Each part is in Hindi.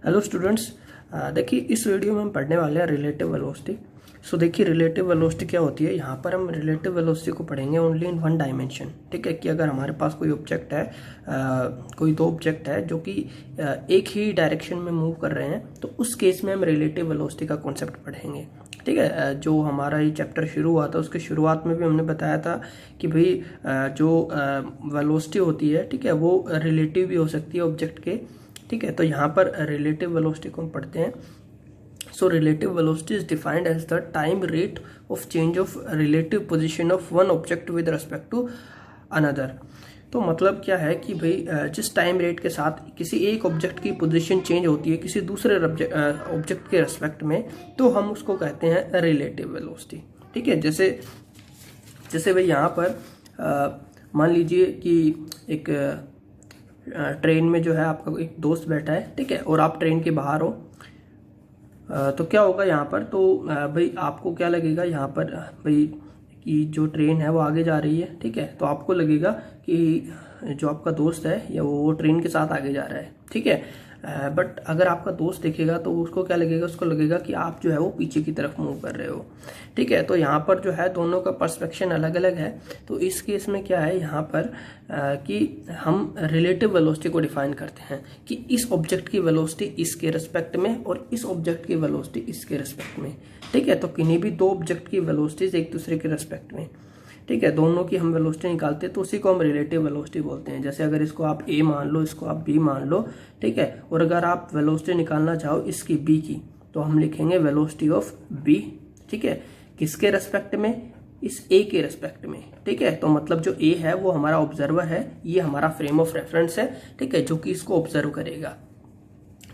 Hello students. देखिए इस वीडियो में हम पढ़ने वाले हैं रिलेटिव वेलोसिटी। सो देखिए रिलेटिव वेलोसिटी क्या होती है। यहाँ पर हम रिलेटिव वेलोसिटी को पढ़ेंगे ओनली इन वन डायमेंशन। ठीक है कि अगर हमारे पास कोई ऑब्जेक्ट है, कोई दो ऑब्जेक्ट है जो कि एक ही डायरेक्शन में मूव कर रहे हैं, तो उस केस में हम रिलेटिव वेलोसिटी का कॉन्सेप्ट पढ़ेंगे। ठीक है, जो हमारा ये चैप्टर शुरू हुआ था उसके शुरुआत में भी हमने बताया था कि भाई जो वेलोसिटी होती है, ठीक है, वो रिलेटिव भी हो सकती है ऑब्जेक्ट के। ठीक है, तो यहाँ पर रिलेटिव वेलोसिटी को हम पढ़ते हैं। So relative velocity is defined as the time rate of change of relative position of one object with respect to another. तो मतलब क्या है कि भाई जिस टाइम रेट के साथ किसी एक ऑब्जेक्ट की पोजीशन चेंज होती है किसी दूसरे ऑब्जेक्ट के रिस्पेक्ट में, तो हम उसको कहते हैं रिलेटिव वेलोसिटी। ठीक है, जैसे भाई यहाँ पर मान लीजिए कि एक ट्रेन में जो है आपका एक दोस्त बैठा है, ठीक है, और आप ट्रेन के बाहर हो, तो क्या होगा यहाँ पर। तो भाई आपको क्या लगेगा यहाँ पर भाई कि जो ट्रेन है वो आगे जा रही है। ठीक है, तो आपको लगेगा कि जो आपका दोस्त है या वो ट्रेन के साथ आगे जा रहा है। ठीक है, बट अगर आपका दोस्त देखेगा तो उसको क्या लगेगा, उसको लगेगा कि आप जो है वो पीछे की तरफ मूव कर रहे हो। ठीक है, तो यहाँ पर जो है दोनों का पर्सपेक्शन अलग अलग है। तो इस केस में क्या है यहाँ पर कि हम रिलेटिव वेलोसिटी को डिफाइन करते हैं कि इस ऑब्जेक्ट की वेलोसिटी इसके रिस्पेक्ट में और इस ऑब्जेक्ट की वेलोसिटी इसके रिस्पेक्ट में। ठीक है, तो किन्हीं भी दो ऑब्जेक्ट की वेलोसिटीज एक दूसरे के रिस्पेक्ट में, ठीक है, दोनों की हम वेलोसिटी निकालते हैं तो उसी को हम रिलेटिव वेलोसिटी बोलते हैं। जैसे अगर इसको आप ए मान लो, इसको आप बी मान लो, ठीक है, और अगर आप वेलोसिटी निकालना चाहो इसकी बी की, तो हम लिखेंगे वेलोसिटी ऑफ बी। ठीक है, किसके रेस्पेक्ट में, इस ए के रेस्पेक्ट में। ठीक है, तो मतलब जो ए है वो हमारा ऑब्जर्वर है, ये हमारा फ्रेम ऑफ रेफरेंस है, ठीक है, जो कि इसको ऑब्जर्व करेगा।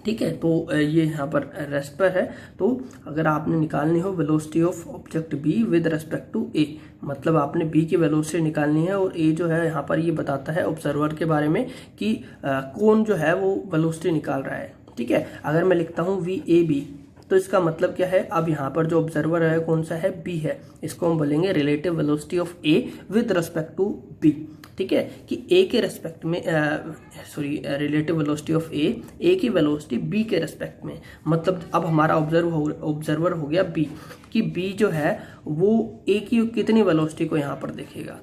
ठीक है, तो ये यहाँ पर रेस्ट पर है। तो अगर आपने निकालनी हो velocity of object B with respect to A, मतलब आपने बी की वेलोसिटी निकालनी है और ए जो है यहाँ पर ये बताता है ऑब्जर्वर के बारे में कि कौन जो है वो वेलोसिटी निकाल रहा है। ठीक है, अगर मैं लिखता हूँ वी ए बी, तो इसका मतलब क्या है, अब यहाँ पर जो ऑब्जर्वर है कौन सा है, बी है, इसको हम बोलेंगे relative velocity of A with respect to B. ठीक है, कि ए के रेस्पेक्ट में रिलेटिव वेलोसिटी ऑफ ए की वेलोसिटी बी के रेस्पेक्ट में, मतलब अब हमारा ऑब्जर्वर हो गया बी, कि बी जो है वो ए की कितनी वेलोसिटी को यहाँ पर देखेगा।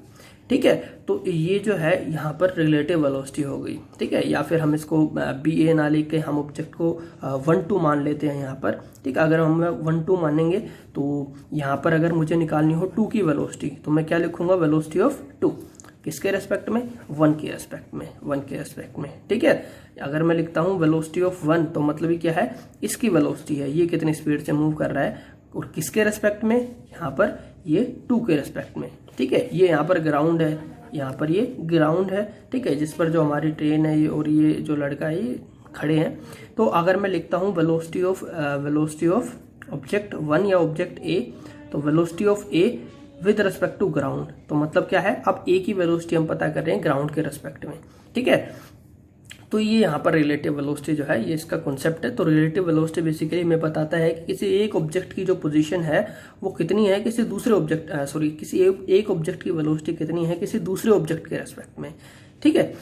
ठीक है, तो ये जो है यहाँ पर रिलेटिव वेलोसिटी हो गई। ठीक है, या फिर हम इसको बी ए ना लेके हम ऑब्जेक्ट को 1-2 मान लेते हैं यहाँ पर। ठीक है, अगर हम 1-2 मानेंगे तो यहाँ पर अगर मुझे निकालनी हो 2 की वेलोसिटी, तो मैं क्या लिखूंगा, वेलोसिटी ऑफ 2 किसके रेस्पेक्ट में, 1 के रेस्पेक्ट में, 1 के रेस्पेक्ट में। ठीक है, अगर मैं लिखता हूँ वेलोसिटी ऑफ 1, तो मतलब ये क्या है, इसकी वेलोसिटी है, ये कितनी स्पीड से मूव कर रहा है, और किसके रेस्पेक्ट में, यहाँ पर ये 2 के रेस्पेक्ट में। ठीक है, ये यहाँ पर ग्राउंड है, यहाँ पर ये ग्राउंड है, ठीक है, जिस पर जो हमारी ट्रेन है और ये जो लड़का है ये खड़े हैं। तो अगर मैं लिखता हूँ वेलोसिटी ऑफ ऑब्जेक्ट 1 या ऑब्जेक्ट ए, तो velocity of A with respect to ground, तो मतलब क्या है, अब ए की वेलोसिटी हम पता कर रहे हैं ग्राउंड के रेस्पेक्ट में। ठीक है, तो ये यहाँ पर रिलेटिव वेलोसिटी जो है ये इसका कॉन्सेप्ट है। तो रिलेटिव वेलोसिटी बेसिकली हमें बताता है कि किसी एक ऑब्जेक्ट की जो पोजीशन है वो कितनी है किसी दूसरे ऑब्जेक्ट किसी एक ऑब्जेक्ट की वेलोसिटी कितनी है किसी दूसरे ऑब्जेक्ट के रेस्पेक्ट में। ठीक है,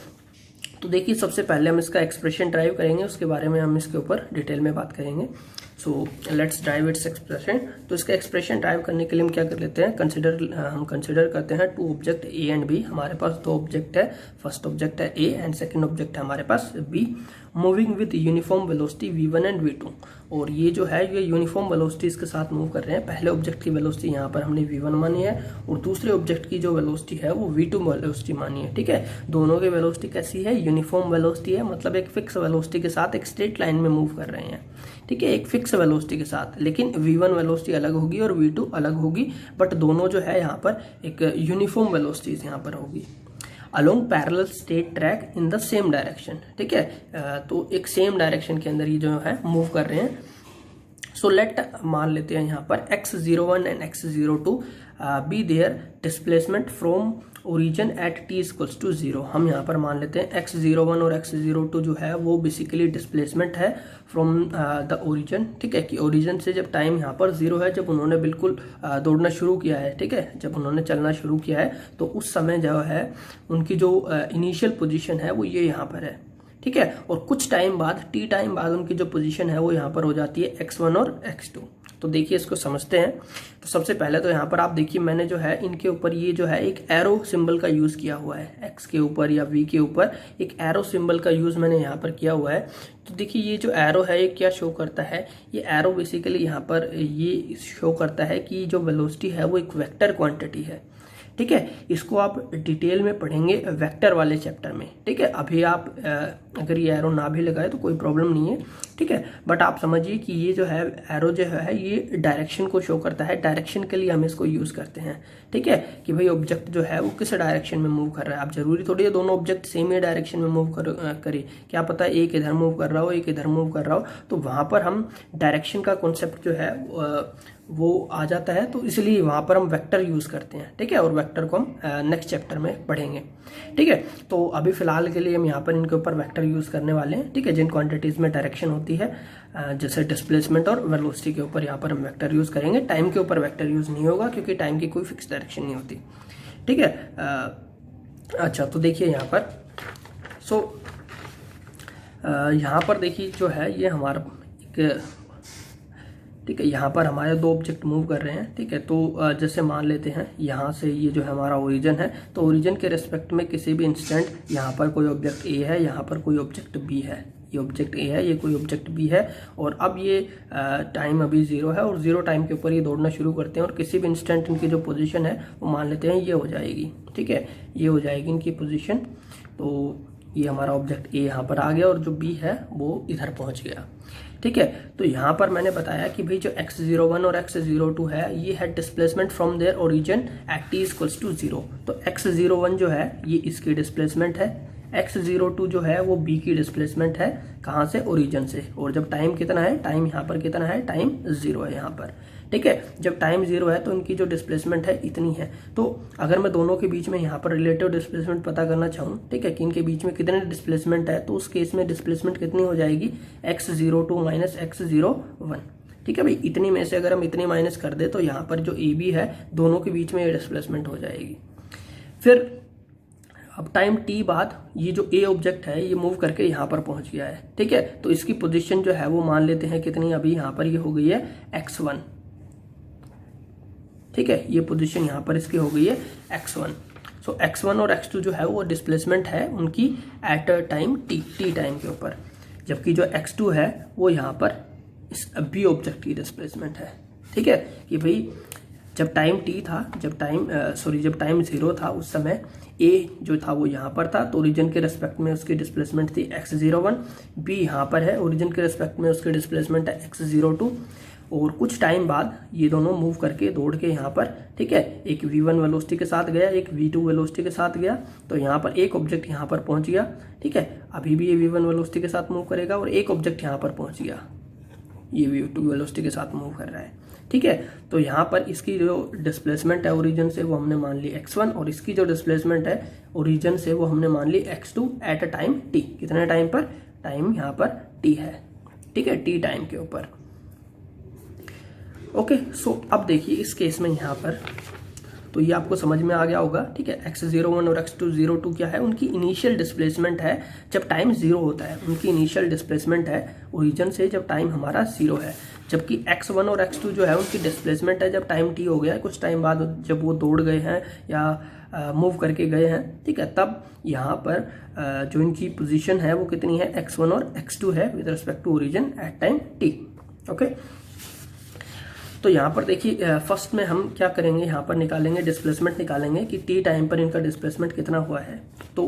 तो देखिए सबसे पहले हम इसका एक्सप्रेशन ड्राइव करेंगे, उसके बारे में हम इसके ऊपर डिटेल में बात करेंगे। So let's drive its expression. तो इसका एक्सप्रेशन ड्राइव करने के लिए हम क्या कर लेते हैं, हम कंसिडर करते हैं 2 ऑब्जेक्ट ए एंड बी। हमारे पास 2 ऑब्जेक्ट है, फर्स्ट ऑब्जेक्ट है ए एंड सेकंड ऑब्जेक्ट है हमारे पास B, moving with uniform velocity v1 and v2। और ये जो है ये यूनिफॉर्म वेलोसिटीज के साथ मूव कर रहे हैं। पहले ऑब्जेक्ट की वेलोसिटी यहाँ पर हमने v1 मानी है और दूसरे ऑब्जेक्ट की जो वेलोसिटी है वो v2 वेलोसिटी मानी है। ठीक है, दोनों की वेलोसिटी कैसी है, यूनिफॉर्म वेलोसिटी है, मतलब एक फिक्स वेलोसिटी के साथ एक स्ट्रेट लाइन में मूव कर रहे हैं। ठीक है, एक फिक्स वेलोसिटी के साथ, लेकिन v1 वेलोसिटी अलग होगी और v2 अलग होगी, बट दोनों जो है यहाँ पर एक यूनिफॉर्म वेलोसिटीज यहाँ पर होगी। Along parallel straight track in the same direction. ठीक है, तो एक सेम डायरेक्शन के अंदर ये जो है मूव कर रहे हैं। सो लेट मान लेते हैं यहाँ पर x01 and x02 be their displacement from origin at t equals to 0। हम यहाँ पर मान लेते हैं x01 और x02 जो है वो बेसिकली डिस्प्लेसमेंट है फ्रॉम द ओरिजिन। ठीक है, कि ओरिजिन से जब टाइम यहाँ पर 0 है, जब उन्होंने बिल्कुल दौड़ना शुरू किया है, ठीक है, जब उन्होंने चलना शुरू किया है, तो उस समय जो है उनकी जो इनिशियल पोजीशन है वो ये यहाँ पर है। ठीक है, और कुछ टाइम बाद टी टाइम बाद उनकी जो पोजीशन है वो यहाँ पर हो जाती है x1 और x2। तो देखिए इसको समझते हैं। तो सबसे पहले तो यहाँ पर आप देखिए मैंने जो है इनके ऊपर ये जो है एक एरो सिंबल का यूज़ किया हुआ है, x के ऊपर या v के ऊपर एक एरो सिंबल का यूज़ मैंने यहाँ पर किया हुआ है। तो देखिए ये जो एरो है ये क्या शो करता है, ये एरो बेसिकली यहाँ पर ये शो करता है कि जो वेलोसिटी है वो एक वेक्टर क्वांटिटी है। ठीक है, इसको आप डिटेल में पढ़ेंगे वेक्टर वाले चैप्टर में। ठीक है, अभी आप अगर ये एरो ना भी लगाए तो कोई प्रॉब्लम नहीं है। ठीक है, बट आप समझिए कि ये जो है एरो जो है ये डायरेक्शन को शो करता है, डायरेक्शन के लिए हम इसको यूज़ करते हैं। ठीक है, कि भाई ऑब्जेक्ट जो है वो किस डायरेक्शन में मूव कर रहा है। आप जरूरी थोड़ी है दोनों ऑब्जेक्ट सेम ही डायरेक्शन में मूव करे, क्या पता एक इधर मूव कर रहा हो एक इधर मूव कर रहा हो, तो वहाँ पर हम डायरेक्शन का कॉन्सेप्ट जो है वो आ जाता है, तो इसलिए वहाँ पर हम वेक्टर यूज़ करते हैं। ठीक है, और वेक्टर को हम नेक्स्ट चैप्टर में पढ़ेंगे। ठीक है, तो अभी फिलहाल के लिए हम यहाँ पर इनके ऊपर वेक्टर यूज़ करने वाले हैं। ठीक है, जिन क्वांटिटीज़ में डायरेक्शन होती है जैसे डिस्प्लेसमेंट और वेलोसिटी के ऊपर यहाँ पर हम वेक्टर यूज़ करेंगे। टाइम के ऊपर वेक्टर यूज़ नहीं होगा क्योंकि टाइम की कोई फिक्स डायरेक्शन नहीं होती। ठीक है, अच्छा तो देखिए यहाँ पर यहाँ पर देखिए जो है ये हमारा एक, ठीक है, यहाँ पर हमारे दो ऑब्जेक्ट मूव कर रहे हैं। ठीक है, तो जैसे मान लेते हैं यहाँ से ये जो है हमारा ओरिजिन है, तो ओरिजिन के रिस्पेक्ट में किसी भी इंस्टेंट यहाँ पर कोई ऑब्जेक्ट ए है, यहाँ पर कोई ऑब्जेक्ट बी है, ये ऑब्जेक्ट ए है, ये कोई ऑब्जेक्ट बी है, और अब ये टाइम अभी 0 है और 0 टाइम के ऊपर ये दौड़ना शुरू करते हैं और किसी भी इंस्टेंट इनकी जो पोजीशन है वो मान लेते हैं ये हो जाएगी। ठीक है, ये हो जाएगी इनकी पोजीशन। तो ये हमारा ऑब्जेक्ट ए यहाँ पर आ गया और जो बी है वो इधर पहुँच गया। ठीक है, तो यहाँ पर मैंने बताया कि भाई जो x01 और x02 है ये है displacement from their origin at t equals to 0। तो x01 जो है ये इसकी डिस्प्लेसमेंट है, x02 जो है वो b की डिस्प्लेसमेंट है, कहाँ से, ओरिजिन से। और जब टाइम कितना है, टाइम यहाँ पर कितना है, टाइम 0 है यहाँ पर। ठीक है, जब टाइम 0 है तो इनकी जो डिस्प्लेसमेंट है इतनी है। तो अगर मैं दोनों के बीच में यहाँ पर रिलेटिव डिस्प्लेसमेंट पता करना चाहूँ, ठीक है, कि इनके बीच में कितने डिस्प्लेसमेंट है, तो उस केस में डिस्प्लेसमेंट कितनी हो जाएगी, x02 माइनस x01। ठीक है भाई, इतनी में से अगर हम इतनी माइनस कर दे तो यहाँ पर जो ए बी है दोनों के बीच में ये डिस्प्लेसमेंट हो जाएगी। फिर अब टाइम t बाद ये जो a ऑब्जेक्ट है ये मूव करके यहाँ पर पहुँच गया है। ठीक है, तो इसकी पोजीशन जो है वो मान लेते हैं कितनी, अभी यहाँ पर ये हो गई है x1। ठीक है, ये पोजीशन यहाँ पर इसकी हो गई है x1। सो x1 और x2 जो है वो डिस्प्लेसमेंट है उनकी एट टाइम t टाइम के ऊपर, जबकि जो x2 है वो यहाँ पर इस b ऑब्जेक्ट की डिस्प्लेसमेंट है। ठीक है, कि भाई जब टाइम t था, जब टाइम 0 था उस समय a जो था वो यहाँ पर था, तो ओरिजिन के रेस्पेक्ट में उसकी डिस्प्लेसमेंट थी x01, b यहाँ पर है, ओरिजिन के रेस्पेक्ट में उसकी डिस्प्लेसमेंट है x02, और कुछ टाइम बाद ये दोनों मूव करके दौड़ के यहाँ पर, ठीक है, एक v1 वेलोसिटी के साथ गया, एक v2 वेलोसिटी के साथ गया, तो यहाँ पर एक ऑब्जेक्ट यहाँ पर पहुँच गया। ठीक है, अभी भी ये v1 वेलोसिटी के साथ मूव करेगा और एक ऑब्जेक्ट यहाँ पर पहुँच गया, ये v2 वेलोसिटी के साथ मूव कर रहा है। ठीक है, तो यहाँ पर इसकी जो डिस्प्लेसमेंट है ओरिजिन से वो हमने मान ली x1, और इसकी जो डिस्प्लेसमेंट है ओरिजिन से वो हमने मान ली x2 at a time t। कितने टाइम पर, टाइम यहाँ पर t है। ठीक है, t टाइम के ऊपर। ओके, सो अब देखिए इस केस में यहाँ पर तो ये आपको समझ में आ गया होगा। ठीक है, x01 और x202 क्या है, उनकी इनिशियल डिस्प्लेसमेंट है जब टाइम 0 होता है, उनकी इनिशियल डिस्प्लेसमेंट है ओरिजिन से जब टाइम हमारा 0 है, जबकि x1 और x2 जो है उनकी डिस्प्लेसमेंट है जब टाइम t हो गया है, कुछ टाइम बाद जब वो दौड़ गए हैं या मूव करके गए हैं। ठीक है, तब यहाँ पर जो इनकी पोजीशन है वो कितनी है, x1 और x2 है with respect to origin at time t। Okay, तो यहाँ पर देखिए फर्स्ट में हम क्या करेंगे, यहाँ पर निकालेंगे डिस्प्लेसमेंट, निकालेंगे कि t टाइम पर इनका डिस्प्लेसमेंट कितना हुआ है। तो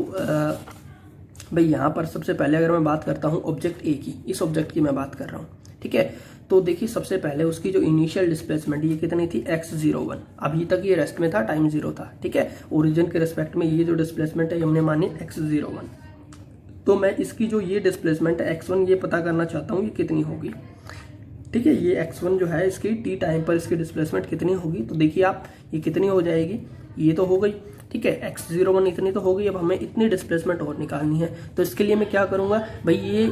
भाई यहाँ पर सबसे पहले अगर मैं बात करता हूँ ऑब्जेक्ट a की, इस ऑब्जेक्ट की मैं बात कर रहा हूँ। ठीक है, तो देखिए सबसे पहले उसकी जो इनिशियल डिस्प्लेसमेंट ये कितनी थी, x01। अभी तक ये रेस्ट में था, टाइम 0 था। ठीक है, ओरिजिन के रिस्पेक्ट में ये जो डिस्प्लेसमेंट है ये हमने मानी x01। तो मैं इसकी जो ये डिस्प्लेसमेंट है x1 ये पता करना चाहता हूँ ये कितनी होगी। ठीक है, ये x1 जो है इसकी t टाइम पर इसकी डिस्प्लेसमेंट कितनी होगी, तो देखिए आप ये कितनी हो जाएगी, ये तो हो गई। ठीक है, x01 इतनी तो हो गई, अब हमें इतनी डिस्प्लेसमेंट और निकालनी है। तो इसके लिए मैं क्या करूँगा, भाई ये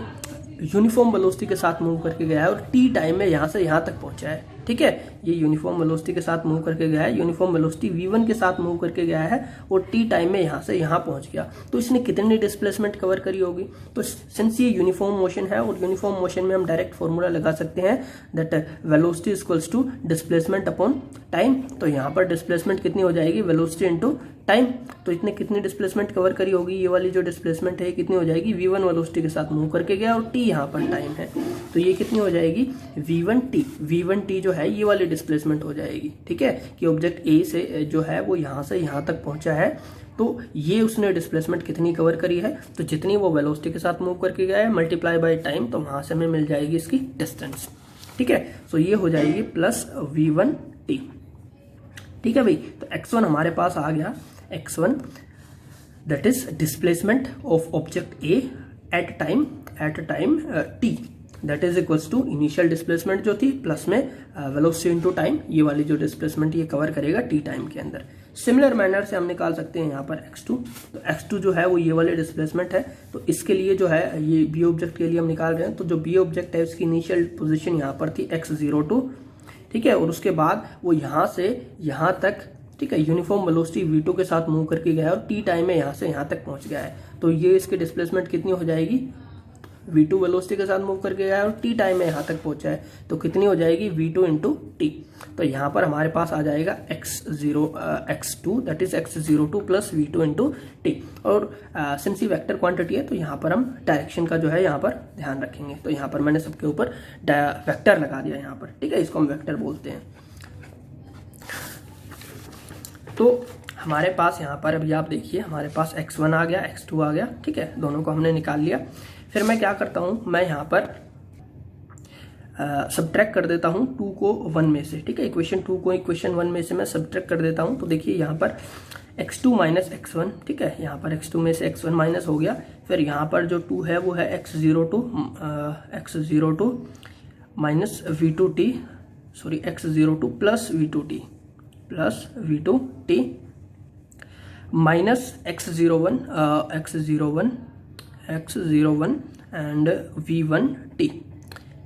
यूनिफॉर्म वेलोसिटी के साथ मूव करके गया है और t टाइम में यहाँ से यहाँ तक पहुँचा है। ठीक है, ये यूनिफॉर्म वेलोसिटी के साथ मूव करके गया है, यूनिफॉर्म वेलोसिटी v1 के साथ मूव करके गया है और t टाइम में यहाँ से यहाँ पहुँच गया, तो इसने कितनी डिस्प्लेसमेंट कवर करी होगी। तो सिंस ये यूनिफॉर्म मोशन है और यूनिफॉर्म मोशन में हम डायरेक्ट फॉर्मूला लगा सकते हैं that velocity equals to displacement upon time. तो यहाँ पर डिस्प्लेसमेंट कितनी हो जाएगी, वेलोसिटी इंटू टाइम। तो इतने कितनी डिस्प्लेसमेंट कवर करी होगी, ये वाली जो डिस्प्लेसमेंट है कितनी हो जाएगी, v1 वेलोसिटी के साथ मूव करके गया और t यहाँ पर टाइम है, तो ये कितनी हो जाएगी v1t। v1t जो है ये वाली डिस्प्लेसमेंट हो जाएगी, ठीक है, कि ऑब्जेक्ट ए से जो है वो यहाँ से यहाँ तक पहुंचा है, तो ये उसने डिस्प्लेसमेंट कितनी कवर करी है, तो जितनी वो वेलोसिटी के साथ मूव करके गया है मल्टीप्लाई बाय टाइम, तो वहां से हमें मिल जाएगी इसकी डिस्टेंस, ठीक है। सो ये हो जाएगी प्लस v1t, ठीक है भाई। तो x1 हमारे पास आ गया, x1 that is displacement of object A at time t, that is equals to initial displacement जो थी प्लस में वेलोसिटी इनटू टाइम, ये वाली जो डिस्प्लेसमेंट ये कवर करेगा टी टाइम के अंदर। सिमिलर मैनर से हम निकाल सकते हैं यहाँ पर x2, तो x2 जो है वो ये वाली डिस्प्लेसमेंट है, तो इसके लिए जो है ये बी ऑब्जेक्ट के लिए हम निकाल रहे हैं, तो जो बी ऑब्जेक्ट है उसकी इनिशियल पोजीशन यहाँ पर थी x02, ठीक है, और उसके बाद वो यहाँ से यहाँ तक, ठीक है, यूनिफॉर्म वेलोसिटी v2 के साथ मूव करके गया और t टाइम में यहाँ से यहाँ तक पहुँच गया है, तो ये इसकी डिस्प्लेसमेंट कितनी हो जाएगी, v2 वेलोसिटी के साथ मूव करके गया है और t टाइम में यहाँ तक पहुंचा है, तो कितनी हो जाएगी v2 इंटू टी। तो यहाँ पर हमारे पास आ जाएगा x2 that is x02 plus v2 into T, और सिंस ये वेक्टर क्वांटिटी है तो यहाँ पर हम डायरेक्शन का जो है यहाँ पर ध्यान रखेंगे, तो यहाँ पर मैंने सबके ऊपर वेक्टर लगा दिया यहाँ पर, ठीक है, इसको हम वेक्टर बोलते हैं। तो हमारे पास यहाँ पर अभी आप देखिए हमारे पास x1 आ गया, x2 आ गया, ठीक है, दोनों को हमने निकाल लिया। फिर मैं क्या करता हूँ, मैं यहाँ पर सब्ट्रैक्ट कर देता हूँ 2 को 1 में से, ठीक है, इक्वेशन 2 को इक्वेशन 1 में से मैं सब्ट्रैक्ट कर देता हूँ। तो देखिए यहाँ पर x2 माइनस x1, ठीक है, यहाँ पर x2 में से x1 माइनस हो गया, फिर यहाँ पर जो 2 है वो है x02 minus v2t, sorry x02 plus v2t minus x01 and v1t,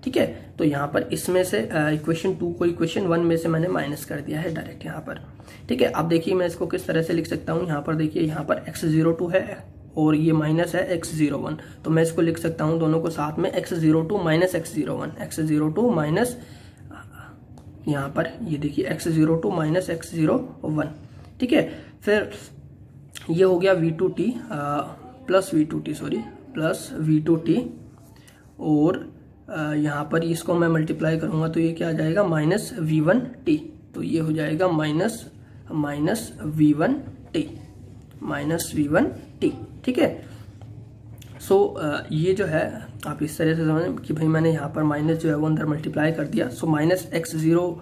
ठीक है। तो यहाँ पर इसमें से इक्वेशन 2 को इक्वेशन 1 में से मैंने माइनस कर दिया है डायरेक्ट यहाँ पर, ठीक है। अब देखिए मैं इसको किस तरह से लिख सकता हूँ, यहाँ पर देखिए यहाँ पर x02 है और ये माइनस है x01, तो मैं इसको लिख सकता हूँ दोनों को साथ में x02 माइनस x02 माइनस, यहाँ पर ये देखिए x02 माइनस x01, ठीक है। फिर ये हो गया v2t प्लस v2t और यहाँ पर इसको मैं मल्टीप्लाई करूँगा तो ये क्या आ जाएगा माइनस v1t, तो ये हो जाएगा माइनस v1t, ठीक है। सो ये जो है आप इस तरह से समझें कि भाई मैंने यहाँ पर माइनस जो है वो अंदर मल्टीप्लाई कर दिया, so minus x0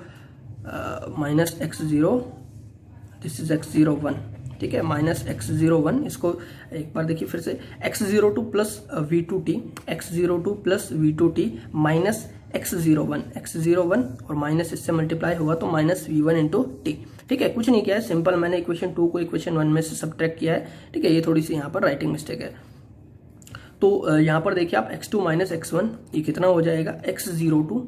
this is x01, ठीक है, माइनस x01, इसको एक बार देखिए फिर से x02 plus v2t minus x01 और माइनस इससे मल्टीप्लाई होगा तो माइनस v1 इंटू टी, ठीक है। कुछ नहीं किया है, सिंपल मैंने इक्वेशन 2 को इक्वेशन 1 में से सब्ट्रैक्ट किया है, ठीक है, ये थोड़ी सी यहाँ पर राइटिंग मिस्टेक है। तो यहाँ पर देखिए आप x2 माइनस x1 ये कितना हो जाएगा x02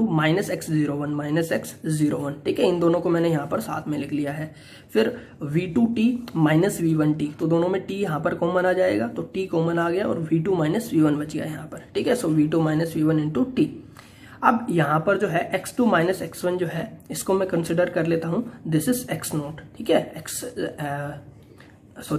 माइनस x01, ठीक है, इन दोनों को मैंने यहाँ पर साथ में लिख लिया है। फिर v2t माइनस v1t, तो दोनों में t यहाँ पर कॉमन आ जाएगा, तो t कॉमन आ गया और v2 माइनस v1 बच गया यहाँ पर, ठीक है। सो v2 minus v1 into T. अब यहाँ पर जो है x2 माइनस x1 जो है इसको मैं कंसिडर कर लेता हूँ, दिस इज x0, ठीक है,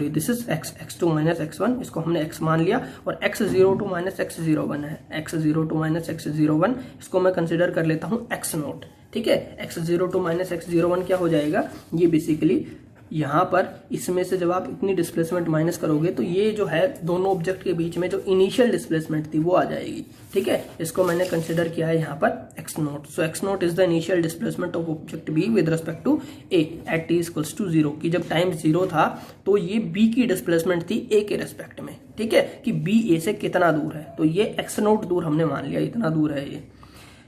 this is x2 minus x1, इसको हमने x मान लिया, और x02 माइनस x01 है, x02 माइनस x01 इसको मैं कंसिडर कर लेता हूँ x0, ठीक है। x02 माइनस x01 क्या हो जाएगा, ये बेसिकली यहाँ पर इसमें से जब आप इतनी डिस्प्लेसमेंट माइनस करोगे तो ये जो है दोनों ऑब्जेक्ट के बीच में जो इनिशियल डिस्प्लेसमेंट थी वो आ जाएगी, ठीक है। इसको मैंने कंसिडर किया है यहाँ पर x0, so x0 is the initial displacement of object b with respect to a at t equals to 0, कि जब टाइम 0 था तो ये b की डिस्प्लेसमेंट थी a के रेस्पेक्ट में, ठीक है, कि b a से कितना दूर है, तो ये x0 दूर हमने मान लिया, इतना दूर है ये,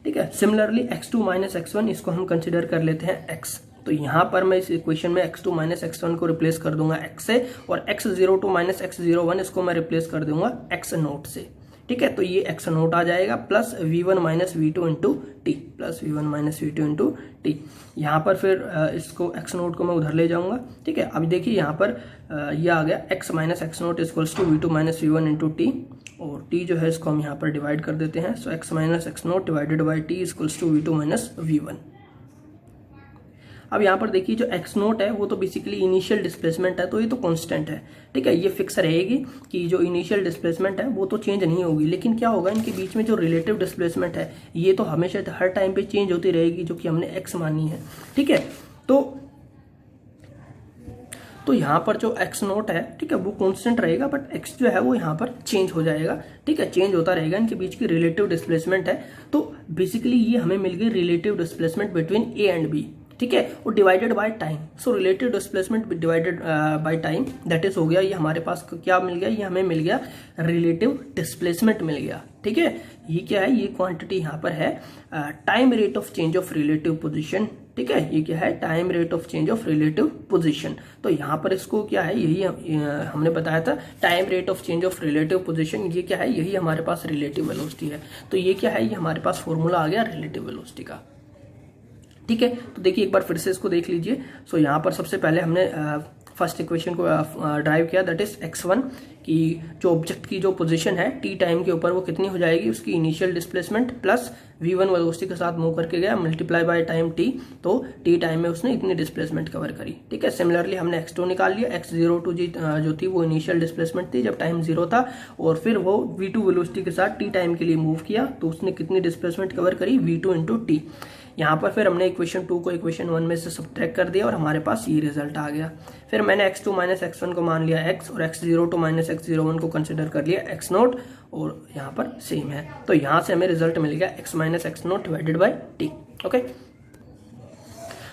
ठीक है। सिमिलरली x2 माइनस x1 इसको हम कंसिडर कर लेते हैं x, तो यहाँ पर मैं इस इक्वेशन में x2 माइनस x1 को रिप्लेस कर दूंगा x से, और x02 माइनस x01 इसको मैं रिप्लेस कर दूंगा x0 से, ठीक है, तो ये एक्स नोट आ जाएगा plus V1 minus V2 into T, plus V1 minus V2 into T. यहाँ पर फिर इसको एक्स नोट को मैं उधर ले जाऊंगा। ठीक है, अभी देखिए यहाँ पर ये आ गया X minus x nought equals to V2 minus V1 into T, और टी जो है इसको हम यहाँ पर डिवाइड कर देते हैं। So x minus x naught divided by t equals to V2 minus V1। अब यहाँ पर देखिए जो एक्स नोट है वो तो बेसिकली इनिशियल डिस्प्लेसमेंट है, तो ये तो कांस्टेंट है। ठीक है, ये फिक्स रहेगी कि जो इनिशियल डिस्प्लेसमेंट है वो तो चेंज नहीं होगी, लेकिन क्या होगा इनके बीच में जो रिलेटिव डिस्प्लेसमेंट है ये तो हमेशा हर टाइम पे चेंज होती रहेगी, जो कि हमने एक्स मानी है। ठीक है, तो यहाँ पर जो एक्स नोट है, ठीक है, वो कांस्टेंट रहेगा, बट एक्स जो है वो यहाँ पर चेंज हो जाएगा। ठीक है, चेंज होता रहेगा, इनके बीच की रिलेटिव डिस्प्लेसमेंट है। तो बेसिकली ये हमें मिल गई relative displacement between A and B. ठीक है, और divided by time. So relative displacement divided by time, that is हो गया ये हमारे पास क्या मिल गया, ये हमें मिल गया रिलेटिव डिस्प्लेसमेंट मिल गया। ठीक है, ये क्या है, ये क्वांटिटी यहाँ पर है time rate of change of relative position. ठीक है, ये क्या है, time rate of change of relative position. तो यहाँ पर इसको क्या है, यही हमने बताया था time rate of change of relative position. ये क्या है, यही हमारे पास रिलेटिव वेलोसिटी है। तो ये क्या है, ये हमारे पास फॉर्मूला आ गया रिलेटिव वेलोसिटी का। ठीक है, तो देखिए एक बार फिर से इसको देख लीजिए। सो यहाँ पर सबसे पहले हमने फर्स्ट इक्वेशन को ड्राइव किया, दैट इज x1 की जो ऑब्जेक्ट की जो पोजीशन है टी टाइम के ऊपर वो कितनी हो जाएगी, उसकी initial displacement plus v1 velocity के साथ मूव करके गया मल्टीप्लाई बाय टाइम t, तो टी टाइम में उसने इतनी डिस्प्लेसमेंट कवर करी। ठीक है, सिमिलरली हमने x2 निकाल लिया, x0 टू जो थी वो इनिशियल डिस्प्लेसमेंट थी जब टाइम 0 था, और फिर वो v2 वेलोसिटी के साथ टी टाइम के लिए मूव किया, तो उसने कितनी डिस्प्लेसमेंट कवर करी, v2 इंटू टी। यहाँ पर फिर हमने इक्वेशन 2 को इक्वेशन 1 में से सब्ट्रैक्ट कर दिया और हमारे पास ये रिजल्ट आ गया। फिर मैंने x2 माइनस x1 को मान लिया x, और x02 माइनस x01 को कंसिडर कर लिया x नोट, और यहाँ पर सेम है। तो यहाँ से हमें रिजल्ट मिल गया x minus x naught divided by t. Okay,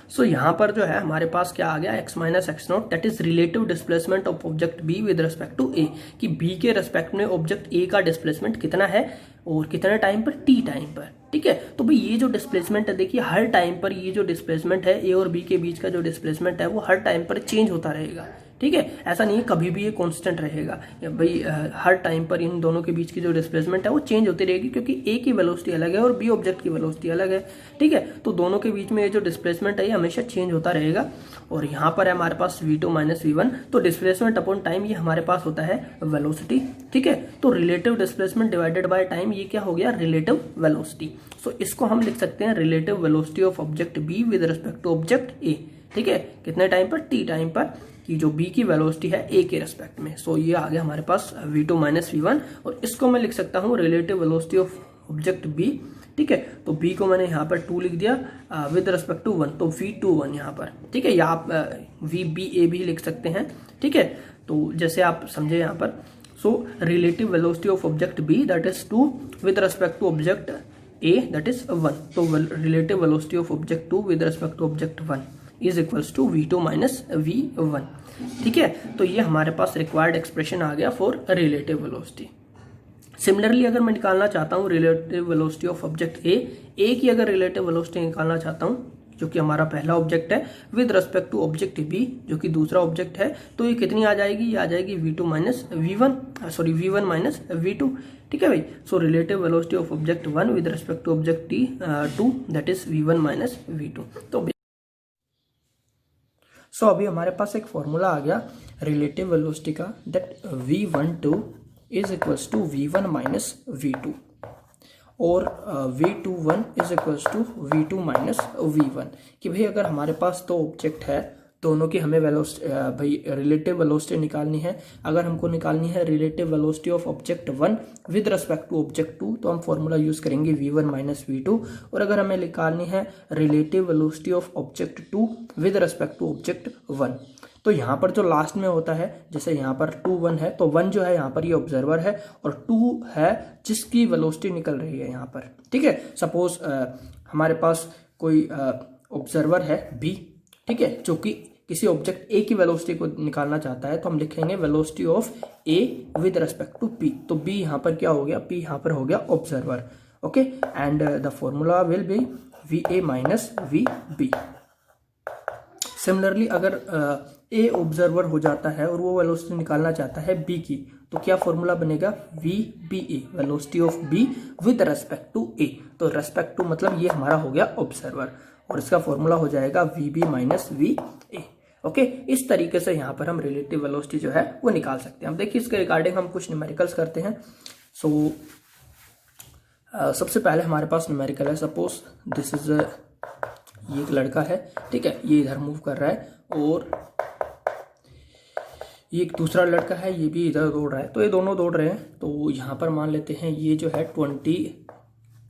so यहाँ पर जो है हमारे पास क्या आ गया, x minus x nought, that is relative displacement of object b with respect to a, कि b के रेस्पेक्ट में ऑब्जेक्ट a का डिस्प्लेसमेंट कितना है और कितने टाइम पर, t टाइम पर। ठीक है, तो भाई ये जो डिस्प्लेसमेंट है, देखिए हर टाइम पर ये जो डिस्प्लेसमेंट है a और b के बीच का जो डिस्प्लेसमेंट है वो हर टाइम पर चेंज होता रहेगा। ठीक है, ऐसा नहीं है कभी भी ये कांस्टेंट रहेगा भाई, हर टाइम पर इन दोनों के बीच की जो डिस्प्लेसमेंट है वो चेंज होती रहेगी, क्योंकि ए की वेलोसिटी अलग है और बी ऑब्जेक्ट की वेलोसिटी अलग है। ठीक है, तो दोनों के बीच में ये जो डिस्प्लेसमेंट है ये हमेशा चेंज होता रहेगा। और यहाँ पर है हमारे पास v2 माइनस v1, तो डिस्प्लेसमेंट अपॉन टाइम ये हमारे पास होता है वेलोसिटी। ठीक है, तो relative displacement divided by time, ये क्या हो गया, रिलेटिव वेलोसिटी। सो इसको हम लिख सकते हैं relative velocity of object B with respect to object A. ठीक है, कितने टाइम पर, टी टाइम पर, कि जो b की वेलोसिटी है a के रेस्पेक्ट में। सो ये आ गया हमारे पास v2 माइनस v1, और इसको मैं लिख सकता हूँ relative velocity of object b। ठीक है, तो b को मैंने यहाँ पर 2 लिख दिया विद रिस्पेक्ट टू 1, तो v21 यहाँ पर। ठीक है, या आप vba भी लिख सकते हैं। ठीक है, तो जैसे आप समझे यहाँ पर। So relative velocity of object b that is 2 with respect to object a that is 1, तो relative velocity of object 2 with respect to object 1 is equals to v2 minus v1। ठीक है, तो ये हमारे पास रिक्वायर्ड एक्सप्रेशन आ गया फॉर रिलेटिव वेलोसिटी। सिमिलरली अगर मैं निकालना चाहता हूँ relative velocity of object A की अगर रिलेटिव वेलोसिटी निकालना चाहता हूँ, जो कि हमारा पहला ऑब्जेक्ट है, with respect to object B जो कि दूसरा ऑब्जेक्ट है, तो ये कितनी आ जाएगी, ये आ जाएगी v2 minus v1 minus v2। ठीक है भाई, so relative velocity of object 1 with respect to object 2 that is v1 minus v2। तो सो अभी हमारे पास एक फॉर्मूला आ गया रिलेटिव वेलोसिटी का, that v12 is equals to v1 minus v2, और v21 is equals to v2 minus v1। कि भाई अगर हमारे पास दो ऑब्जेक्ट है, दोनों की हमें वेलोसिटी भाई रिलेटिव वेलोसिटी निकालनी है। अगर हमको निकालनी है relative velocity of object 1 with respect to object 2, तो हम फॉर्मूला यूज करेंगे v1 माइनस v2। और अगर हमें निकालनी है relative velocity of object 2 with respect to object 1, तो यहाँ पर जो लास्ट में होता है, जैसे यहाँ पर 2 1 है, तो 1 जो है यहाँ पर ये ऑब्जर्वर है, और 2 है जिसकी वेलोसिटी निकल रही है यहाँ पर। ठीक है, सपोज हमारे पास कोई ऑब्जर्वर है b, ठीक है, जो कि किसी ऑब्जेक्ट a की वेलोसिटी को निकालना चाहता है, तो हम लिखेंगे velocity of a with respect to p। तो b यहाँ पर क्या हो गया, p यहाँ पर हो गया observer. Okay, and the formula will be va minus vb। Similarly अगर ए ऑब्जर्वर हो जाता है और वो वेलोसिटी निकालना चाहता है बी की, तो क्या फॉर्मूला बनेगा, we B A, velocity of B with respect to A. तो रेस्पेक्ट टू मतलब ये हमारा हो गया ऑब्जर्वर, और इसका फॉर्मूला हो जाएगा V B minus we A. Okay, इस तरीके से यहाँ पर हम रिलेटिव वेलोसिटी जो है वो निकाल सकते हैं। अब देखिए इसके रिगार्डिंग हम कुछ न्यूमेरिकल्स करते हैं। सो सबसे पहले हमारे पास न्यूमेरिकल है, सपोज दिस इज ये एक लड़का है, ठीक है, ये इधर मूव कर रहा है, और ये एक दूसरा लड़का है, ये भी इधर दौड़ रहा है, तो ये दोनों दौड़ रहे हैं। तो यहाँ पर मान लेते हैं ये जो है 20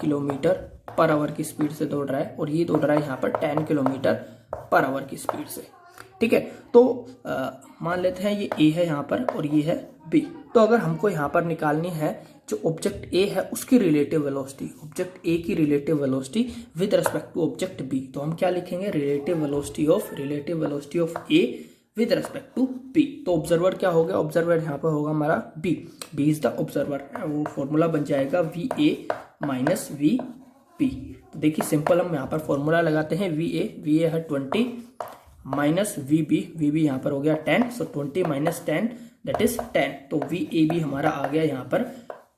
किलोमीटर पर आवर की स्पीड से दौड़ रहा है, और ये दौड़ रहा है यहाँ पर 10 किलोमीटर पर आवर की स्पीड से, ठीक है। तो मान लेते हैं ये ए है यहाँ पर और ये है बी। तो अगर हमको यहाँ पर निकालनी है जो ऑब्जेक्ट ए है उसकी रिलेटिव वेलोसिटी, ऑब्जेक्ट ए की relative velocity with respect to object B, तो हम क्या लिखेंगे, relative velocity of A with respect to B. तो ऑब्जर्वर क्या हो गया, ऑब्जर्वर यहाँ पर होगा हमारा B, B is the observer, वो फॉर्मूला बन जाएगा V A minus we B. तो देखिए सिंपल हम यहाँ पर फॉर्मूला लगाते हैं, वी ए है 20 माइनस वी बी यहाँ पर हो गया 10, सो 20 माइनस 10 दैट इज 10। तो वी ए बी हमारा आ गया यहाँ पर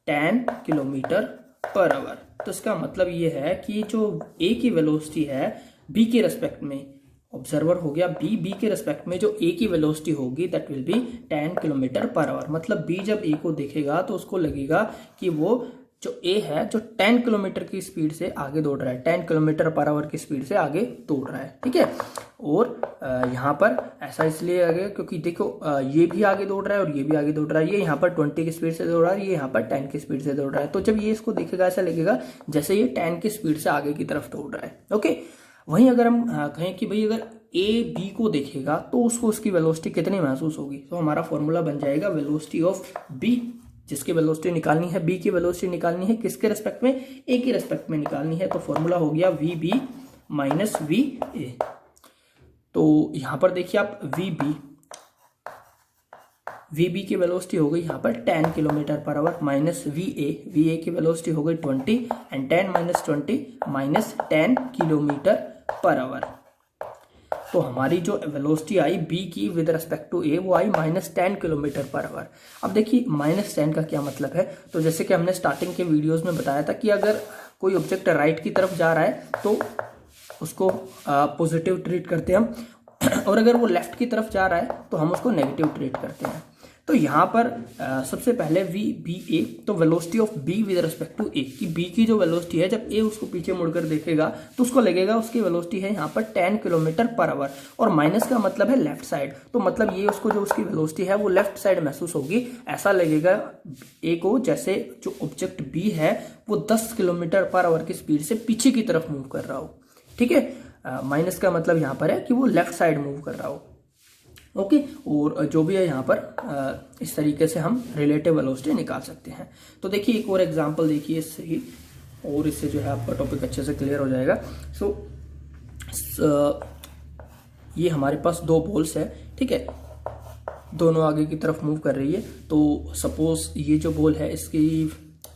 10 किलोमीटर पर आवर। तो इसका मतलब ये है कि जो ए की वेलोसिटी है बी के रेस्पेक्ट में, ऑब्जर्वर हो गया बी के रेस्पेक्ट में जो ए की वेलोसिटी होगी that will be 10 kilometre per our. मतलब बी जब ए को देखेगा तो उसको लगेगा कि वो जो ए है जो 10 किलोमीटर की स्पीड से आगे दौड़ रहा है, 10 किलोमीटर पर आवर की स्पीड से आगे दौड़ रहा है, ठीक है। और यहाँ पर ऐसा इसलिए आगे क्योंकि देखो ये भी आगे दौड़ रहा है और ये भी आगे दौड़ रहा है, ये यहाँ पर 20 की स्पीड से दौड़ रहा है, ये यहाँ पर 10 की स्पीड से दौड़ रहा है। तो जब ये इसको देखेगा ऐसा लगेगा जैसे ये 10 की स्पीड से आगे की तरफ दौड़ रहा है, ओके। वहीं अगर हम कहें कि भाई अगर ए बी को देखेगा तो उसको उसकी वेलोसिटी कितनी महसूस होगी, तो हमारा फॉर्मूला बन जाएगा वेलोसिटी ऑफ बी, जिसकी वेलोसिटी निकालनी है, बी की वेलोसिटी निकालनी है किसके रेस्पेक्ट में, ए के रेस्पेक्ट में निकालनी है। तो फॉर्मूला हो गया we B minus we A. तो यहां पर देखिए आप वी बी की वेलोसिटी हो गई यहाँ पर 10 kilometre per our minus V A की वेलोसिटी हो गई 20 and 10 minus 20 minus 10 kilometre per hour. तो हमारी जो वेलोसिटी आई बी की विद रेस्पेक्ट टू ए वो आई माइनस 10 किलोमीटर पर आवर। अब देखिए माइनस 10 का क्या मतलब है, तो जैसे कि हमने स्टार्टिंग के वीडियोस में बताया था कि अगर कोई ऑब्जेक्ट राइट की तरफ जा रहा है तो उसको पॉजिटिव ट्रीट करते हैं हम, और अगर वो लेफ्ट की तरफ जा रहा है तो हम उसको नेगेटिव ट्रीट करते हैं। तो यहाँ पर सबसे पहले वी बी ए, तो velocity of B with respect to A, कि बी की जो वेलोसिटी है जब ए उसको पीछे मुड़कर देखेगा तो उसको लगेगा उसकी वेलोसिटी है यहाँ पर 10 किलोमीटर पर आवर, और माइनस का मतलब है लेफ्ट साइड, तो मतलब ये उसको जो उसकी वेलोसिटी है वो लेफ्ट साइड महसूस होगी। ऐसा लगेगा ए को जैसे जो ऑब्जेक्ट बी है वो 10 किलोमीटर पर आवर की स्पीड से पीछे की तरफ मूव कर रहा हो, ठीक है। माइनस का मतलब यहाँ पर है कि वो लेफ्ट साइड मूव कर रहा हो, ओके। और जो भी है यहाँ पर इस तरीके से हम रिलेटिव वेलोसिटी निकाल सकते हैं। तो देखिए एक और एग्जांपल देखिए इससे ही, और इससे जो है आपका टॉपिक अच्छे से क्लियर हो जाएगा। सो ये हमारे पास दो बॉल्स है, ठीक है, दोनों आगे की तरफ मूव कर रही है। तो सपोज ये जो बॉल है इसकी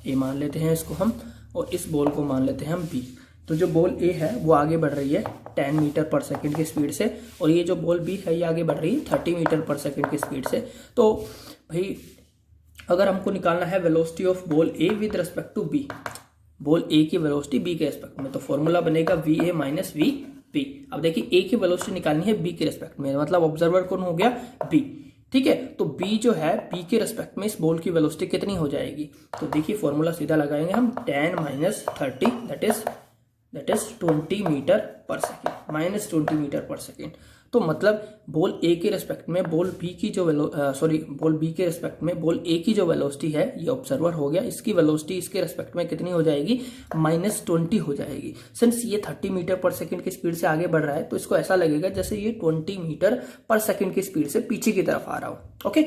ए मान लेते हैं इसको हम, और इस बॉल को मान लेते हैं हम बी। तो जो बॉल ए है वो आगे बढ़ रही है 10 मीटर पर सेकंड की स्पीड से, और ये जो बॉल बी है ये आगे बढ़ रही है 30 मीटर पर सेकंड की स्पीड से। तो भाई अगर हमको निकालना है velocity of ball A with respect to B, ball A की वेलोसिटी बी के रिस्पेक्ट में, तो फॉर्मूला बनेगा v A minus we B. अब देखिए ए की वेलोसिटी निकालनी है बी के रिस्पेक्ट में, मतलब ऑब्जर्वर कौन हो गया, बी, ठीक है। तो बी जो है बी के रिस्पेक्ट में इस बॉल की वेलोसिटी कितनी हो जाएगी, तो देखिए फॉर्मूला सीधा लगाएंगे हम, 10 minus 30 that is 20 metre per second, minus 20 metre per second. तो मतलब बॉल ए के रेस्पेक्ट में बॉल बी की जो बॉल बी के रेस्पेक्ट में बॉल ए की जो वेलोसिटी है ये ऑब्जर्वर हो गया, इसकी वेलोसिटी इसके रेस्पेक्ट में कितनी हो जाएगी, माइनस 20 हो जाएगी। सिंस ये 30 मीटर पर सेकेंड की स्पीड से आगे बढ़ रहा है तो इसको ऐसा लगेगा जैसे ये 20 मीटर पर सेकेंड की स्पीड से पीछे की तरफ आ रहा हो, ओके।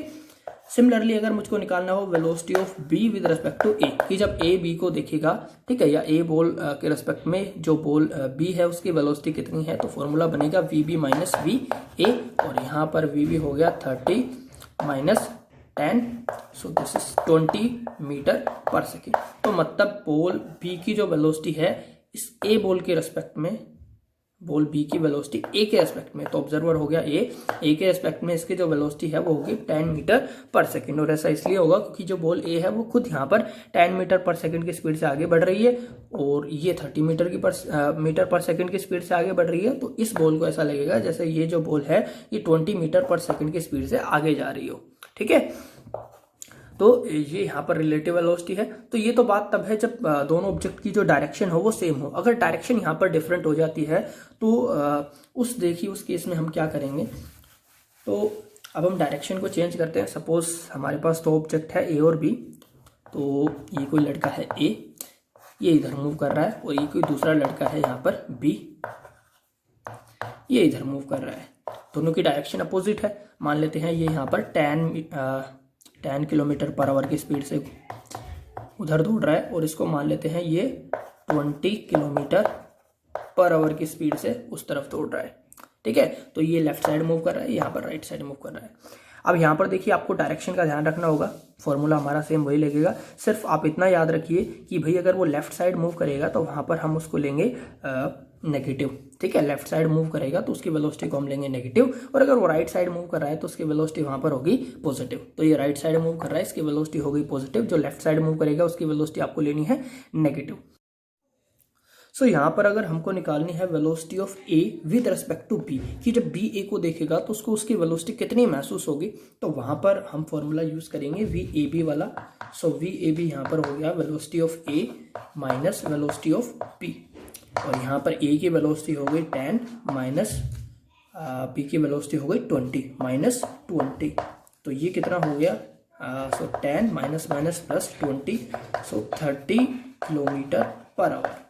सिमिलरली अगर मुझको निकालना हो velocity of B with respect to A, कि जब ए बी को देखेगा, ठीक है, या ए बॉल के रिस्पेक्ट में जो बॉल बी है उसकी वेलोसिटी कितनी है, तो फॉर्मूला बनेगा we B minus we A, और यहाँ पर वी बी हो गया 30 minus 10, so this is 20 metre per second. तो मतलब बॉल बी की जो वेलोसिटी है इस ए बॉल के रिस्पेक्ट में बॉल बी की वेलोसिटी ए के एस्पेक्ट में, तो ऑब्जर्वर हो गया ए के एस्पेक्ट में इसकी जो वेलोसिटी है वो होगी 10 मीटर पर सेकंड। और ऐसा इसलिए होगा क्योंकि जो बॉल ए है वो खुद यहाँ पर 10 मीटर पर सेकंड की स्पीड से आगे बढ़ रही है और ये 30 मीटर पर सेकंड की स्पीड से आगे बढ़ रही है। तो इस बॉल को ऐसा लगेगा जैसे ये जो बॉल है ये 20 मीटर पर सेकंड की स्पीड से आगे जा रही हो। ठीक है, तो ये यहाँ पर रिलेटिव वेलोसिटी है। तो ये तो बात तब है जब दोनों ऑब्जेक्ट की जो डायरेक्शन हो वो सेम हो। अगर डायरेक्शन यहाँ पर डिफरेंट हो जाती है तो उस केस में हम क्या करेंगे, तो अब हम डायरेक्शन को चेंज करते हैं। सपोज हमारे पास दो ऑब्जेक्ट है ए और बी, तो ये कोई लड़का है ए, ये इधर मूव कर रहा है, और ये कोई दूसरा लड़का है यहाँ पर बी, ये इधर मूव कर रहा है। दोनों की डायरेक्शन अपोजिट है। मान लेते हैं ये यहाँ पर 10 किलोमीटर पर आवर की स्पीड से उधर दौड़ रहा है और इसको मान लेते हैं ये 20 किलोमीटर पर आवर की स्पीड से उस तरफ दौड़ रहा है। ठीक है, तो ये लेफ्ट साइड मूव कर रहा है, यहाँ पर राइट साइड मूव कर रहा है। अब यहाँ पर देखिए आपको डायरेक्शन का ध्यान रखना होगा, फॉर्मूला हमारा सेम वही लगेगा। सिर्फ आप इतना याद रखिए कि भाई अगर वो लेफ्ट साइड मूव करेगा तो वहाँ पर हम उसको लेंगे नेगेटिव। ठीक है, लेफ्ट साइड मूव करेगा तो उसकी वेलोसिटी को हम लेंगे नेगेटिव, और अगर वो राइट साइड मूव कर रहा है तो उसकी वेलोसिटी वहाँ पर होगी पॉजिटिव। तो ये राइट साइड मूव कर रहा है, इसकी वेलोसिटी होगी पॉजिटिव। जो लेफ्ट साइड मूव करेगा उसकी वेलोसिटी आपको लेनी है नेगेटिव। सो यहाँ पर अगर हमको निकालनी है velocity of A with respect to B, कि जब बी ए को देखेगा तो उसको उसकी वेलोसिटी कितनी महसूस होगी, तो वहाँ पर हम फॉर्मूला यूज करेंगे वी ए बी वाला। सो वी ए बी यहाँ पर हो गया velocity of A minus velocity of B, और यहाँ पर ए की वेलोसिटी हो गई 10 माइनस बी की वेलोसिटी हो गई 20 माइनस 20। तो ये कितना हो गया, so 10 minus minus plus 20, so 30 kilometre per hour.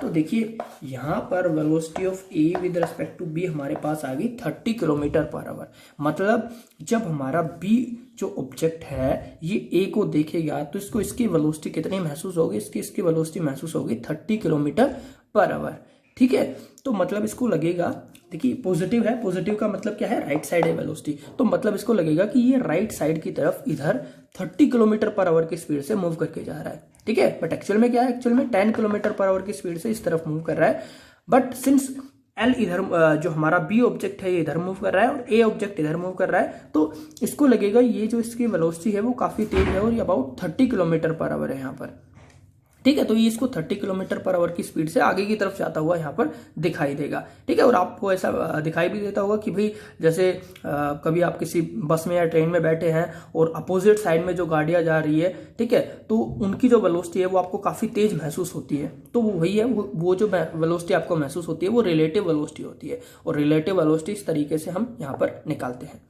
तो देखिए यहाँ पर velocity of A with respect to B हमारे पास आ गई 30 किलोमीटर पर आवर। मतलब जब हमारा बी जो ऑब्जेक्ट है ये ए को देखेगा तो इसको इसकी वेलोसिटी कितनी महसूस होगी, इसकी वेलोसिटी महसूस होगी 30 किलोमीटर पर आवर। ठीक है, तो मतलब इसको लगेगा, देखिए पॉजिटिव है, पॉजिटिव का मतलब क्या है, राइट साइड है वेलोसिटी, तो मतलब इसको लगेगा कि ये राइट साइड की तरफ इधर 30 किलोमीटर पर आवर की स्पीड से मूव करके जा रहा है। ठीक है, बट एक्चुअल में क्या है, एक्चुअल में 10 किलोमीटर पर आवर की स्पीड से इस तरफ मूव कर रहा है। बट सिंस एल इधर जो हमारा बी ऑब्जेक्ट है ये इधर मूव कर रहा है और ए ऑब्जेक्ट इधर मूव कर रहा है, तो इसको लगेगा ये जो इसकी वेलोसिटी है वो काफी तेज है और ये अबाउट 30 किलोमीटर पर आवर है यहाँ पर। ठीक है, तो ये इसको 30 किलोमीटर पर आवर की स्पीड से आगे की तरफ जाता हुआ यहाँ पर दिखाई देगा। ठीक है, और आपको ऐसा दिखाई भी देता होगा कि भाई जैसे कभी आप किसी बस में या ट्रेन में बैठे हैं और अपोजिट साइड में जो गाड़ियां जा रही है, ठीक है, तो उनकी जो वेलोसिटी है वो आपको काफी तेज महसूस होती है। तो वो वही है, वो जो वेलोसिटी आपको महसूस होती है वो रिलेटिव वेलोसिटी होती है, और रिलेटिव वेलोसिटी इस तरीके से हम यहाँ पर निकालते हैं।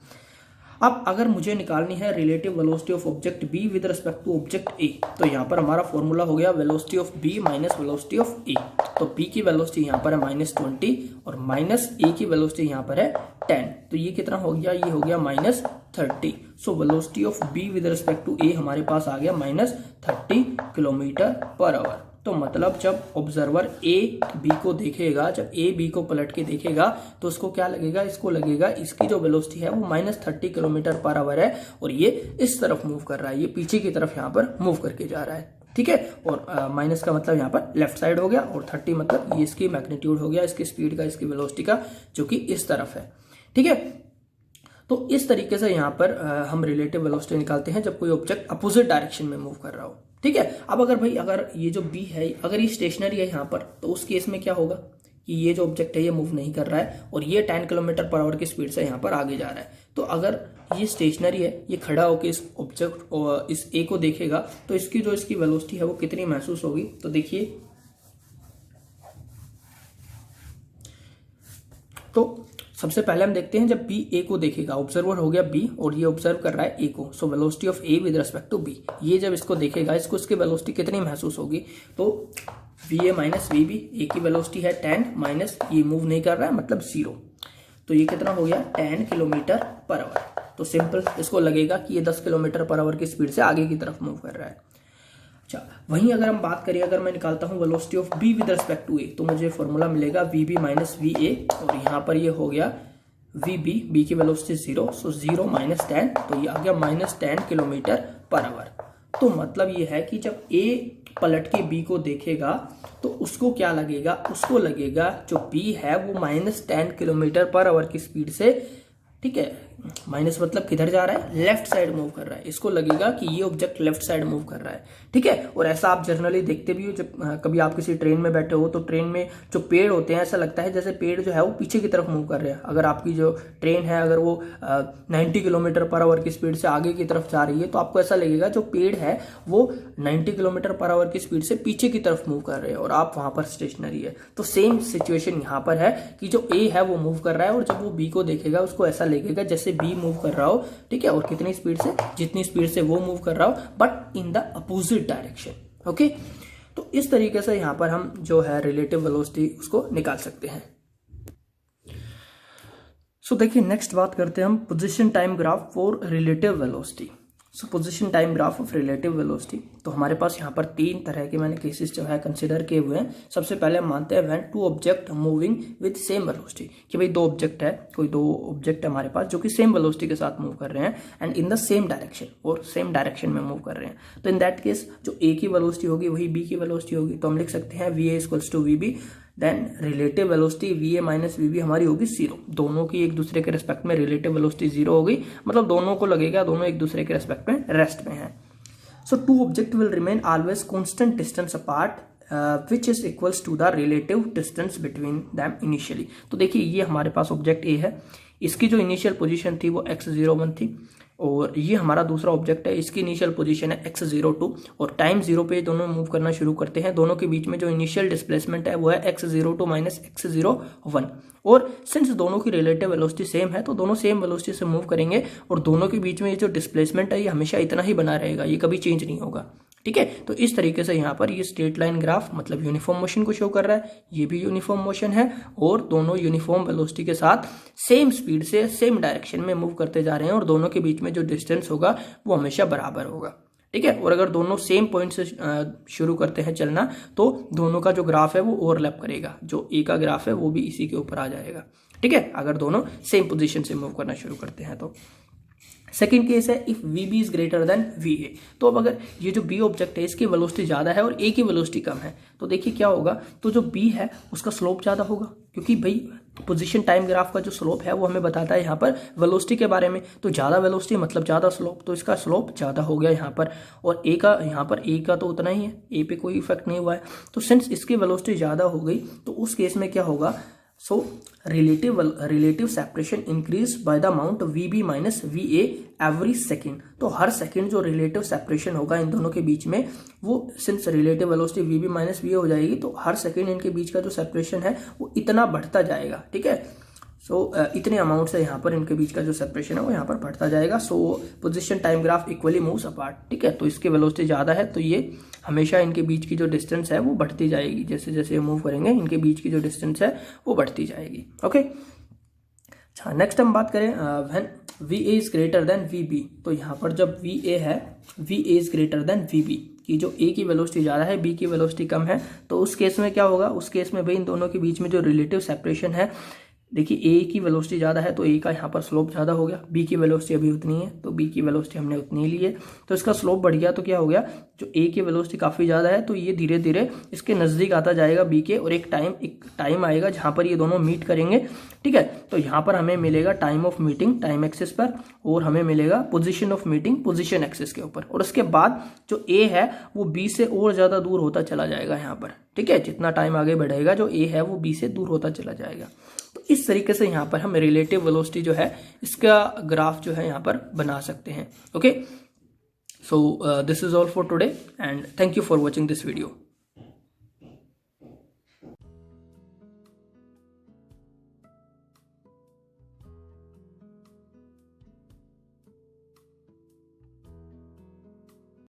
अब अगर मुझे निकालनी है relative velocity of object B with respect to object A, तो यहाँ पर हमारा फॉर्मूला हो गया velocity of B minus velocity of A. तो बी की वेलोसिटी यहाँ पर है -20 और माइनस ए की वेलोसिटी यहाँ पर है 10, तो ये कितना हो गया, ये हो गया -30। So velocity of B with respect to A हमारे पास आ गया -30 किलोमीटर पर आवर। तो मतलब जब ऑब्जर्वर ए बी को देखेगा, जब ए बी को पलट के देखेगा तो उसको क्या लगेगा, इसको लगेगा इसकी जो वेलोसिटी है वो -30 किलोमीटर पर आवर है और ये इस तरफ मूव कर रहा है, ये पीछे की तरफ यहाँ पर मूव करके जा रहा है। ठीक है, और माइनस का मतलब यहाँ पर लेफ्ट साइड हो गया और 30 मतलब ये इसकी मैग्नीट्यूड हो गया, इसकी स्पीड का, इसकी वेलोसिटी का, जो कि इस तरफ है। ठीक है, तो इस तरीके से यहाँ पर हम रिलेटिव वेलोसिटी निकालते हैं जब कोई ऑब्जेक्ट अपोजिट डायरेक्शन में मूव कर रहा हो। ठीक है, अब अगर ये जो बी है अगर ये स्टेशनरी है यहाँ पर, तो उस केस में क्या होगा कि ये जो ऑब्जेक्ट है ये मूव नहीं कर रहा है और ये 10 किलोमीटर पर आवर की स्पीड से यहाँ पर आगे जा रहा है। तो अगर ये स्टेशनरी है, ये खड़ा होकर इस ऑब्जेक्ट और इस ए को देखेगा तो इसकी वेलोसिटी है वो कितनी महसूस होगी। तो देखिए, तो सबसे पहले हम देखते हैं जब बी ए को देखेगा, ऑब्जर्वर हो गया बी और ये ऑब्जर्व कर रहा है ए को, so velocity of A with respect to B, ये जब इसको देखेगा इसको इसकी वेलोसिटी कितनी महसूस होगी, तो v A minus we B, A की वेलोसिटी है 10 माइनस ये मूव नहीं कर रहा है मतलब 0, तो ये कितना हो गया 10 किलोमीटर पर आवर। तो सिंपल इसको लगेगा कि ये 10 किलोमीटर पर आवर की स्पीड से आगे की तरफ मूव कर रहा है। अच्छा, वहीं अगर हम बात करें, अगर मैं निकालता हूं velocity of B with respect to A, तो मुझे फॉर्मूला मिलेगा v B minus we A, और यहाँ पर ये हो गया वी बी, बी की वेलोसिटी 0, सो 0 माइनस 10, तो ये आ गया -10 किलोमीटर पर आवर। तो मतलब ये है कि जब ए पलट के बी को देखेगा तो उसको क्या लगेगा, उसको लगेगा जो बी है वो -10 किलोमीटर पर आवर की स्पीड से, ठीक है, माइनस मतलब किधर जा रहा है, लेफ्ट साइड मूव कर रहा है, इसको लगेगा कि ये ऑब्जेक्ट लेफ्ट साइड मूव कर रहा है, ठीक है। और ऐसा आप जनरली देखते भी हो, जब कभी आप किसी ट्रेन में बैठे हो तो ट्रेन में जो पेड़ होते हैं ऐसा लगता है जैसे पेड़ जो है वो पीछे की तरफ मूव कर रहे हैं। अगर आपकी जो ट्रेन है अगर वो 90 किलोमीटर पर आवर की स्पीड से आगे की तरफ जा रही है तो आपको ऐसा लगेगा जो पेड़ है वो 90 किलोमीटर पर आवर की स्पीड से पीछे की तरफ मूव कर रहे हैं और आप वहां पर स्टेशनरी है। तो सेम सिचुएशन यहाँ पर है कि जो ए है वो मूव कर रहा है और जब वो बी को देखेगा उसको ऐसा लगेगा जैसे बी मूव कर रहा हो, ठीक है, और कितनी स्पीड से, जितनी स्पीड से वो मूव कर रहा हो, but in the opposite direction. Okay, तो इस तरीके से यहां पर हम जो है रिलेटिव वेलोसिटी उसको निकाल सकते हैं। सो देखिए नेक्स्ट बात करते हैं हम position time graph for relative velocity. So position time graph of relative velocity, तो हमारे पास यहाँ पर 3 तरह के मैंने केसेस जो है कंसिडर किए हुए हैं। सबसे पहले हम मानते हैं when 2 object moving with same velocity, कि भाई 2 ऑब्जेक्ट है, कोई 2 ऑब्जेक्ट है हमारे पास जो कि सेम वेलोसिटी के साथ मूव कर रहे हैं and in the same direction, और सेम डायरेक्शन में मूव कर रहे हैं। तो इन दैट केस जो ए की वेलोसिटी होगी वही बी की वेलोसिटी होगी, तो हम लिख सकते हैं V A equals to V B, then relative velocity V A minus we B हमारी होगी 0। दोनों की एक दूसरे के रेस्पेक्ट में रिलेटिव वेलोसिटी 0 होगी, मतलब दोनों को लगेगा दोनों एक दूसरे के रेस्पेक्ट में रेस्ट में है। So 2 object will remain always constant distance apart which is equals to the relative distance between them initially. तो देखिए ये हमारे पास ऑब्जेक्ट ए है, इसकी जो इनिशियल पोजीशन थी वो x01 थी, और ये हमारा दूसरा ऑब्जेक्ट है, इसकी इनिशियल पोजीशन है x02, और टाइम 0 पे दोनों मूव करना शुरू करते हैं। दोनों के बीच में जो इनिशियल डिस्प्लेसमेंट है वो है x02 माइनस x01, और सिंस दोनों की रिलेटिव वेलोसिटी सेम है तो दोनों सेम वेलोसिटी से मूव करेंगे, और दोनों के बीच में ये जो डिस्प्लेसमेंट है ये हमेशा इतना ही बना रहेगा, ये कभी चेंज नहीं होगा, ठीक है। तो इस तरीके से यहाँ पर ये स्ट्रेट लाइन ग्राफ मतलब यूनिफॉर्म मोशन को शो कर रहा है, ये भी यूनिफॉर्म मोशन है, और दोनों यूनिफॉर्म वेलोसिटी के साथ सेम स्पीड से सेम डायरेक्शन में मूव करते जा रहे हैं, और दोनों के बीच में जो डिस्टेंस होगा वो हमेशा बराबर होगा, ठीक है। और अगर दोनों सेम पॉइंट से शुरू करते हैं चलना तो दोनों का जो ग्राफ है वो ओवरलैप करेगा, जो ए का ग्राफ है वो भी इसी के ऊपर आ जाएगा, ठीक है, अगर दोनों सेम पोजीशन से मूव करना शुरू करते हैं तो। सेकेंड केस है if V B is greater than V A. तो अब अगर ये जो बी ऑब्जेक्ट है इसकी वेलोसिटी ज्यादा है और ए की वेलोसिटी कम है, तो देखिए क्या होगा, तो जो बी है उसका स्लोप ज्यादा होगा, क्योंकि भाई पोजीशन टाइम ग्राफ का जो स्लोप है वो हमें बताता है यहाँ पर वेलोसिटी के बारे में, तो ज्यादा वेलोसिटी मतलब ज्यादा स्लोप, तो इसका स्लोप ज्यादा हो गया यहाँ पर। और ए का यहाँ पर ए का तो उतना ही है, ए पे कोई इफेक्ट नहीं हुआ है, तो सिंस इसकी वेलोसिटी ज्यादा हो गई तो उस केस में क्या होगा, so relative separation increase by the amount V B minus we A every second. तो हर सेकेंड जो रिलेटिव सेपरेशन होगा इन दोनों के बीच में, वो since relative velocity V B minus we A हो जाएगी, तो हर सेकेंड इनके बीच का जो सेपरेशन है वो इतना बढ़ता जाएगा, ठीक है। सो इतने अमाउंट से यहाँ पर इनके बीच का जो सेपरेशन है वो यहाँ पर बढ़ता जाएगा। सो position time graph equally moves apart, ठीक है। तो इसकी वेलोसिटी ज़्यादा है तो ये हमेशा इनके बीच की जो डिस्टेंस है वो बढ़ती जाएगी, जैसे जैसे ये मूव करेंगे इनके बीच की जो डिस्टेंस है वो बढ़ती जाएगी, ओके। अच्छा, नेक्स्ट हम बात करें when V A is greater than V B. तो यहाँ पर जब वी ए है, V A is greater than V B, कि जो ए की वेलोसिटी ज़्यादा है बी की वेलोसिटी कम है, तो उस केस में क्या होगा, उस केस में भाई इन दोनों के बीच में जो रिलेटिव सेपरेशन है, देखिए ए की वेलोसिटी ज़्यादा है तो ए का यहाँ पर स्लोप ज़्यादा हो गया, बी की वेलोसिटी अभी उतनी है तो बी की वेलोसिटी हमने उतनी ली है, तो इसका स्लोप बढ़ गया, तो क्या हो गया, जो ए की वेलोसिटी काफ़ी ज़्यादा है तो ये धीरे धीरे इसके नज़दीक आता जाएगा बी के, और एक टाइम आएगा जहाँ पर ये दोनों मीट करेंगे, ठीक है। तो यहाँ पर हमें मिलेगा time of meeting time axis पर, और हमें मिलेगा position of meeting position axis के ऊपर, और उसके बाद जो ए है वो बी से और ज़्यादा दूर होता चला जाएगा यहाँ पर, ठीक है। जितना टाइम आगे बढ़ेगा जो ए है वो बी से दूर होता चला जाएगा। तो इस तरीके से यहाँ पर हम रिलेटिव वेलोसिटी जो है इसका ग्राफ जो है यहाँ पर बना सकते हैं, okay. So this is all for today and thank you for watching this video.